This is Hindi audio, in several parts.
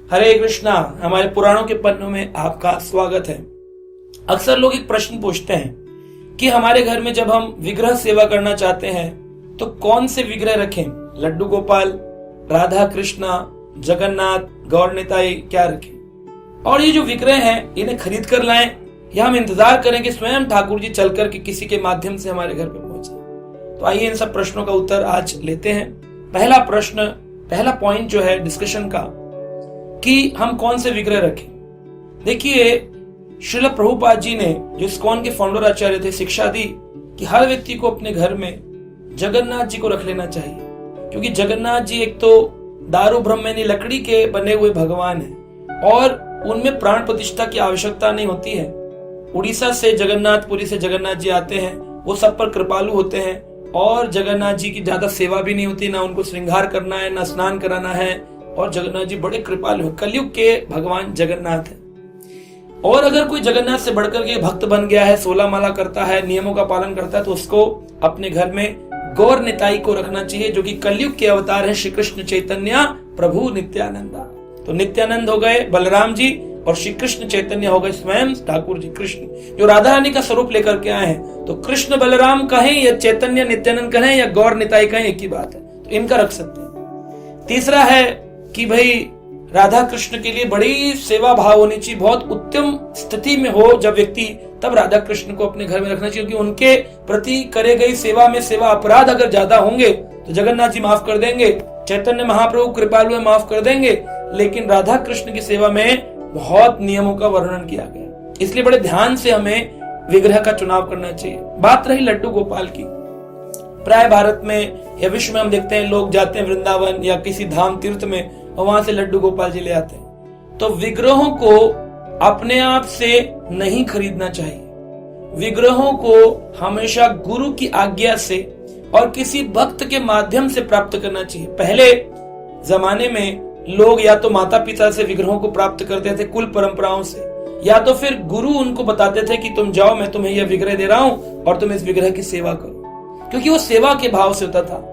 हरे कृष्णा। हमारे पुराणों के पन्नों में आपका स्वागत है। अक्सर लोग एक प्रश्न पूछते हैं कि हमारे घर में जब हम विग्रह सेवा करना चाहते हैं तो कौन से विग्रह रखें, लड्डू गोपाल, राधा कृष्णा, जगन्नाथ, गौर निताई, क्या रखें? और ये जो विग्रह हैं इन्हें खरीद कर लाएं या हम इंतजार करें कि स्वयं ठाकुर जी चलकर के किसी के माध्यम से हमारे घर पर पहुंचे? तो आइए इन सब प्रश्नों का उत्तर आज लेते हैं। पहला प्रश्न, पहला पॉइंट जो है डिस्कशन का कि हम कौन से विग्रह रखें। देखिए, श्रील प्रभुपाद जी ने, जो इस्कॉन के फाउंडर आचार्य थे, शिक्षा दी कि हर व्यक्ति को अपने घर में जगन्नाथ जी को रख लेना चाहिए, क्योंकि जगन्नाथ जी एक तो दारू ब्रह्म यानी लकड़ी के बने हुए भगवान हैं और उनमें प्राण प्रतिष्ठा की आवश्यकता नहीं होती है। उड़ीसा से जगन्नाथपुरी से जगन्नाथ जी आते हैं, वो सब पर कृपालु होते हैं और जगन्नाथ जी की ज्यादा सेवा भी नहीं होती, ना उनको श्रृंगार करना है, ना स्नान कराना है, और जगन्नाथ जी बड़े कृपालु हैं, कलयुग के भगवान जगन्नाथ हैं। और अगर कोई जगन्नाथ से बढ़कर के भक्त बन गया है, 16 माला करता है, नियमों का पालन करता है, तो उसको अपने घर में गौर निताई को रखना चाहिए, जो कि कलयुग के अवतार है श्री कृष्ण चैतन्य प्रभु नित्यानंदा। तो नित्यानंद हो गए बलराम जी और श्री कृष्ण चैतन्य हो गए स्वयं ठाकुर जी कृष्ण, जो राधा रानी का स्वरूप लेकर के आए हैं। तो कृष्ण बलराम कहें या चैतन्य नित्यानंद कहें या गौर निताई कहें, एक ही बात है, तो इनका रख सकते हैं। तीसरा है कि भाई राधा कृष्ण के लिए बड़ी सेवा भाव होनी चाहिए, बहुत उत्तम स्थिति में हो जब व्यक्ति, तब राधा कृष्ण को अपने घर में रखना चाहिए, क्योंकि उनके प्रति करे गई सेवा में सेवा अपराध अगर ज्यादा होंगे तो जगन्नाथ जी माफ कर देंगे, चैतन्य महाप्रभु कृपालु है माफ कर देंगे, लेकिन राधा कृष्ण की सेवा में बहुत नियमों का वर्णन किया गया, इसलिए बड़े ध्यान से हमें विग्रह का चुनाव करना चाहिए। बात रही लड्डू गोपाल की, प्राय भारत में या विश्व में हम देखते हैं लोग जाते हैं वृंदावन या किसी धाम तीर्थ में और वहां से लड्डू गोपाल जी ले आते हैं। तो विग्रहों को अपने आप से नहीं खरीदना चाहिए, विग्रहों को हमेशा गुरु की आज्ञा से और किसी भक्त के माध्यम से प्राप्त करना चाहिए। पहले जमाने में लोग या तो माता पिता से विग्रहों को प्राप्त करते थे कुल परंपराओं से, या तो फिर गुरु उनको बताते थे कि तुम जाओ, मैं तुम्हें यह विग्रह दे रहा हूं और तुम इस विग्रह की सेवा करो, क्योंकि वो सेवा के भाव से होता था।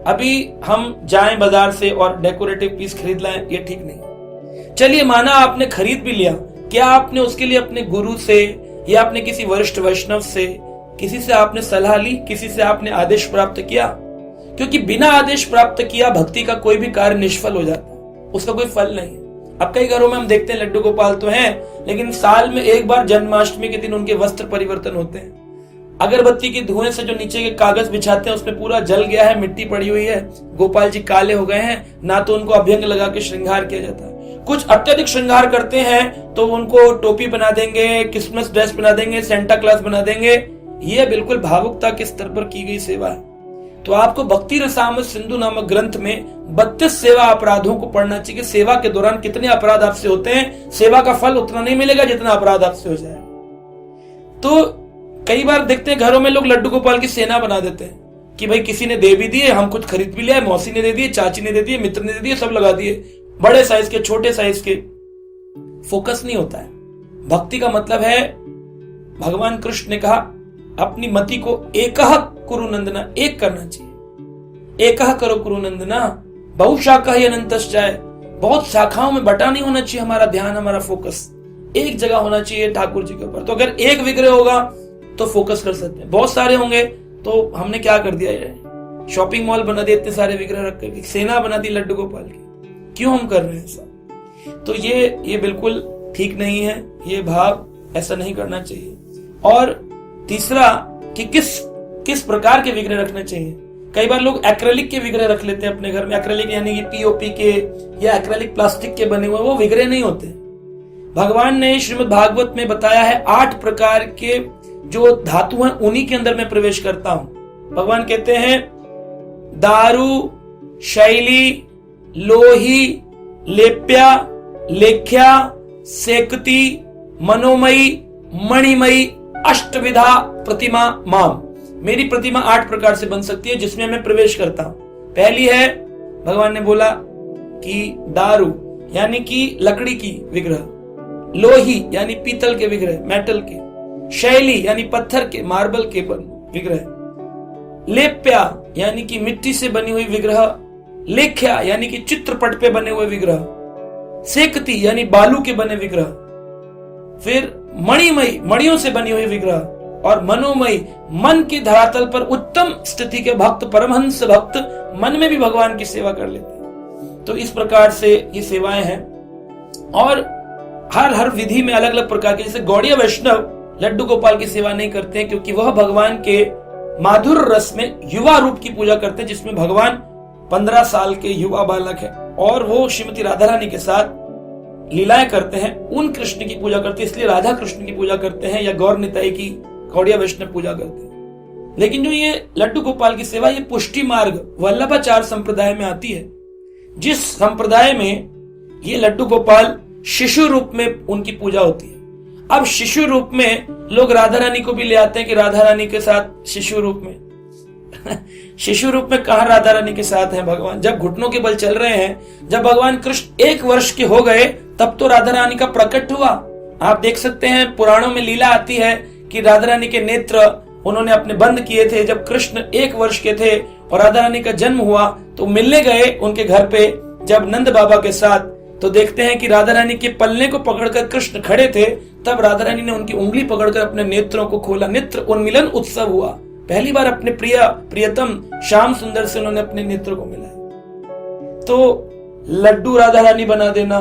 अभी हम जाएं बाजार से और डेकोरेटिव पीस खरीद लाएं, ये ठीक नहीं। चलिए माना आपने खरीद भी लिया, क्या आपने उसके लिए अपने गुरु से या अपने किसी वरिष्ठ वैष्णव से, किसी से आपने सलाह ली, किसी से आपने आदेश प्राप्त किया? क्योंकि बिना आदेश प्राप्त किया भक्ति का कोई भी कार्य निष्फल हो जाता है, उसका कोई फल नहीं है। अब कई घरों में हम देखते हैं लड्डू गोपाल तो हैं, लेकिन साल में एक बार जन्माष्टमी के दिन उनके वस्त्र परिवर्तन होते हैं। अगरबत्ती के धुएं से जो नीचे के कागज बिछाते हैं उसमें पूरा जल गया है, मिट्टी पड़ी हुई है, गोपाल जी काले हो गए हैं, ना तो उनको अभ्यंग लगा के श्रृंगार किया जाता है। कुछ अत्यधिक श्रृंगार करते हैं तो उनको टोपी बना देंगे, क्रिसमस ड्रेस बना देंगे, सेंटा क्लॉज बना देंगे। ये बिल्कुल भावुकता के स्तर पर की गई सेवा है। तो आपको भक्ति रसामृत सिंधु नामक ग्रंथ में 32 सेवा अपराधों को पढ़ना चाहिए। सेवा के दौरान कितने अपराध आपसे होते हैं, सेवा का फल उतना नहीं मिलेगा जितना अपराध आपसे हो जाए। तो कई बार देखते हैं घरों में लोग लड्डू गोपाल की सेना बना देते हैं कि भाई किसी ने दे भी दिए, हम कुछ खरीद भी लिया, मौसी ने दे दिए, चाची ने दे दिए, मित्र ने दे दिए, सब लगा दिए, बड़े साइज के, छोटे साइज के। फोकस नहीं होता है। भक्ति का मतलब है, भगवान कृष्ण ने कहा अपनी मति को एकह कुरु नंदना, एक करना चाहिए। एकह करो कुरु नंदना, बहुशाखा ही अनंतश्चाय, बहुत शाखाओं में बटा नहीं होना चाहिए हमारा ध्यान, हमारा फोकस एक जगह होना चाहिए ठाकुर जी के ऊपर। तो अगर एक विग्रह होगा तो फोकस कर सकते हैं, बहुत सारे होंगे तो हमने क्या कर दिया है, शॉपिंग मॉल बना दिए, इतने सारे विग्रह रख कर, सेना बना दी लड्डू गोपाल की। क्यों हम कर रहे हैं सब? तो ये बिल्कुल ठीक नहीं है, ये भाव ऐसा नहीं करना चाहिए। और तीसरा कि किस प्रकार के विग्रह रखने चाहिए। कई बार लोग एक्रेलिक के विग्रह रख लेते हैं अपने घर में। एक्रेलिक यानी कि पीओपी के या एक्रेलिक प्लास्टिक के बने हुए, वो विग्रह नहीं होते। भगवान ने श्रीमद् भागवत में बताया है 8 प्रकार के जो धातु हैं उन्हीं के अंदर मैं प्रवेश करता हूं। भगवान कहते हैं दारू, शैली, लोही, लेप्या, लेख्या, सेकती, मनोमयी, मणिमयी, अष्टविधा प्रतिमा माम। मेरी प्रतिमा 8 प्रकार से बन सकती है जिसमें मैं प्रवेश करता हूं। पहली है, भगवान ने बोला कि दारू यानी कि लकड़ी की विग्रह, लोही यानी पीतल के विग्रह, मेटल के, शैली यानी पत्थर के, मार्बल के विग्रह, लेप्या यानी कि मिट्टी से बनी हुई विग्रह, लेख्या यानी कि चित्रपट पे बने हुए विग्रह, सेकती यानी बालू के बने विग्रह, फिर मणिमयी मणियों से बनी हुई विग्रह, और मनोमयी मन की धरातल पर उत्तम स्थिति के भक्त, परमहंस भक्त मन में भी भगवान की सेवा कर लेते हैं। तो इस प्रकार से ये सेवाएं हैं, और हर विधि में अलग अलग प्रकार के, जैसे गौड़ीय वैष्णव लड्डू गोपाल की सेवा नहीं करते हैं, क्योंकि वह भगवान के माधुर रस में युवा रूप की पूजा करते हैं, जिसमें भगवान 15 साल के युवा बालक है, और वो श्रीमती राधा रानी के साथ लीलाएं करते हैं, उन कृष्ण की पूजा करते हैं, इसलिए राधा कृष्ण की पूजा करते हैं, या गौर निताई की गौड़ीय वैष्णव पूजा करते हैं। लेकिन जो ये लड्डू गोपाल की सेवा, ये पुष्टि मार्ग वल्लभाचार संप्रदाय में आती है, जिस संप्रदाय में ये लड्डू गोपाल शिशु रूप में उनकी पूजा होती है। अब शिशु रूप में लोग राधा रानी को भी ले आते हैं कि राधा रानी के साथ शिशु रूप में शिशु रूप में कहां राधा रानी के साथ हैं भगवान? जब घुटनों के बल चल रहे हैं, जब भगवान कृष्ण 1 वर्ष के हो गए, तब तो राधा रानी का प्रकट हुआ। आप देख सकते हैं पुराणों में लीला आती है कि राधा रानी के नेत्र उन्होंने अपने बंद किए थे जब कृष्ण 1 वर्ष के थे, और राधा रानी का जन्म हुआ तो मिलने गए उनके घर पे जब नंद बाबा के साथ, तो देखते हैं कि राधा रानी के पल्ले को पकड़कर कृष्ण खड़े थे, तब राधा रानी ने उनकी उंगली पकड़कर अपने नेत्रों को खोला, नेत्र उन्मिलन उत्सव हुआ। पहली बार अपने प्रियतम श्याम सुंदर से उन्होंने अपने नेत्रों को मिलाया। तो लड्डू राधा रानी बना देना,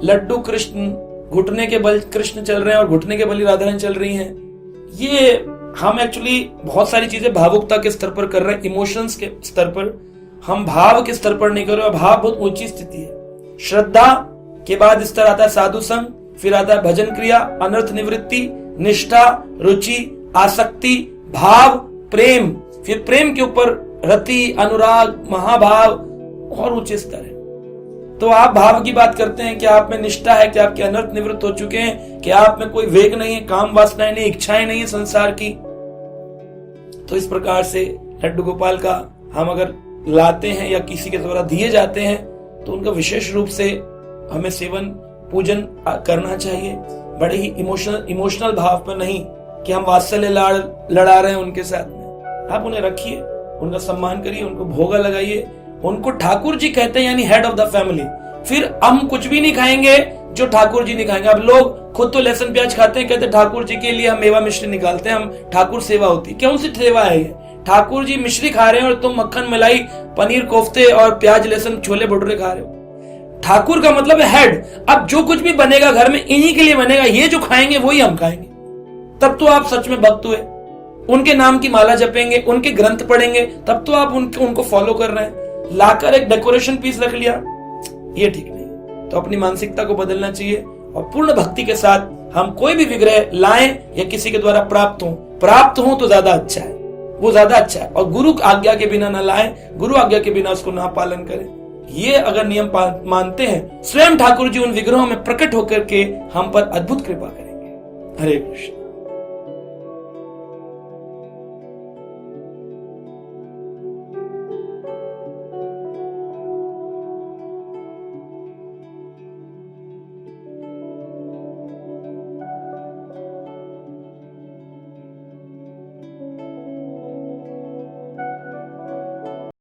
लड्डू कृष्ण, घुटने के बल कृष्ण चल रहे हैं और घुटने के बल ही राधा रानी चल रही हैं, ये हम एक्चुअली बहुत सारी चीजें भावुकता के स्तर पर कर रहे हैं, इमोशंस के स्तर पर, हम भाव के स्तर पर नहीं कर रहे। भाव बहुत ऊंची स्थिति है। श्रद्धा के बाद स्तर आता है साधु संग, फिर आता है भजन क्रिया, अनर्थ निवृत्ति, निष्ठा, रुचि, आसक्ति, भाव, प्रेम, फिर प्रेम के ऊपर रति, अनुराग, महाभाव, और ऊंचे स्तर है। तो आप भाव की बात करते हैं कि आप में निष्ठा है, कि आपके अनर्थ निवृत्त हो चुके हैं, कि आप में कोई वेग नहीं है, काम वासनाएं नहीं, इच्छाएं नहीं है संसार की। तो इस प्रकार से लड्डू गोपाल का हम अगर लाते हैं या किसी के द्वारा दिए जाते हैं, तो उनका विशेष रूप से हमें सेवन पूजन करना चाहिए, बड़े ही इमोशनल भाव पर नहीं कि हम वात्सल्य लड़ा रहे हैं उनके साथ में। आप उन्हें रखिए, उनका सम्मान करिए, उनको भोगा लगाइए, उनको ठाकुर जी कहते हैं, यानी हेड ऑफ द फैमिली। फिर हम कुछ भी नहीं खाएंगे जो ठाकुर जी नहीं खाएंगे। अब लोग खुद तो लहसुन प्याज खाते हैं, कहते हैं ठाकुर जी के लिए हम मेवा मिश्री निकालते हैं, हम ठाकुर सेवा होती। कौन सी सेवा है ये? ठाकुर जी मिश्री खा रहे हैं और तुम मक्खन मलाई पनीर कोफ्ते और प्याज लहसुन छोले भटूरे खा रहे हो। ठाकुर का मतलब है हेड। अब जो कुछ भी बनेगा घर में इन्हीं के लिए बनेगा, ये जो खाएंगे वही हम खाएंगे। तब तो आप सच में भक्त हुए। उनके नाम की माला जपेंगे, उनके ग्रंथ पढ़ेंगे, तब तो आप उनको फॉलो कर रहे हैं। लाकर एक डेकोरेशन पीस रख लिया, ये ठीक नहीं। तो अपनी मानसिकता को बदलना चाहिए, और पूर्ण भक्ति के साथ हम कोई भी विग्रह लाएं या किसी के द्वारा प्राप्त हो तो ज्यादा अच्छा है, वो ज्यादा अच्छा है। और गुरु आज्ञा के बिना ना लाएं, गुरु आज्ञा के बिना उसको ना पालन करें। ये अगर नियम मानते हैं, स्वयं ठाकुर जी उन विग्रहों में प्रकट होकर के हम पर अद्भुत कृपा करेंगे। हरे कृष्ण।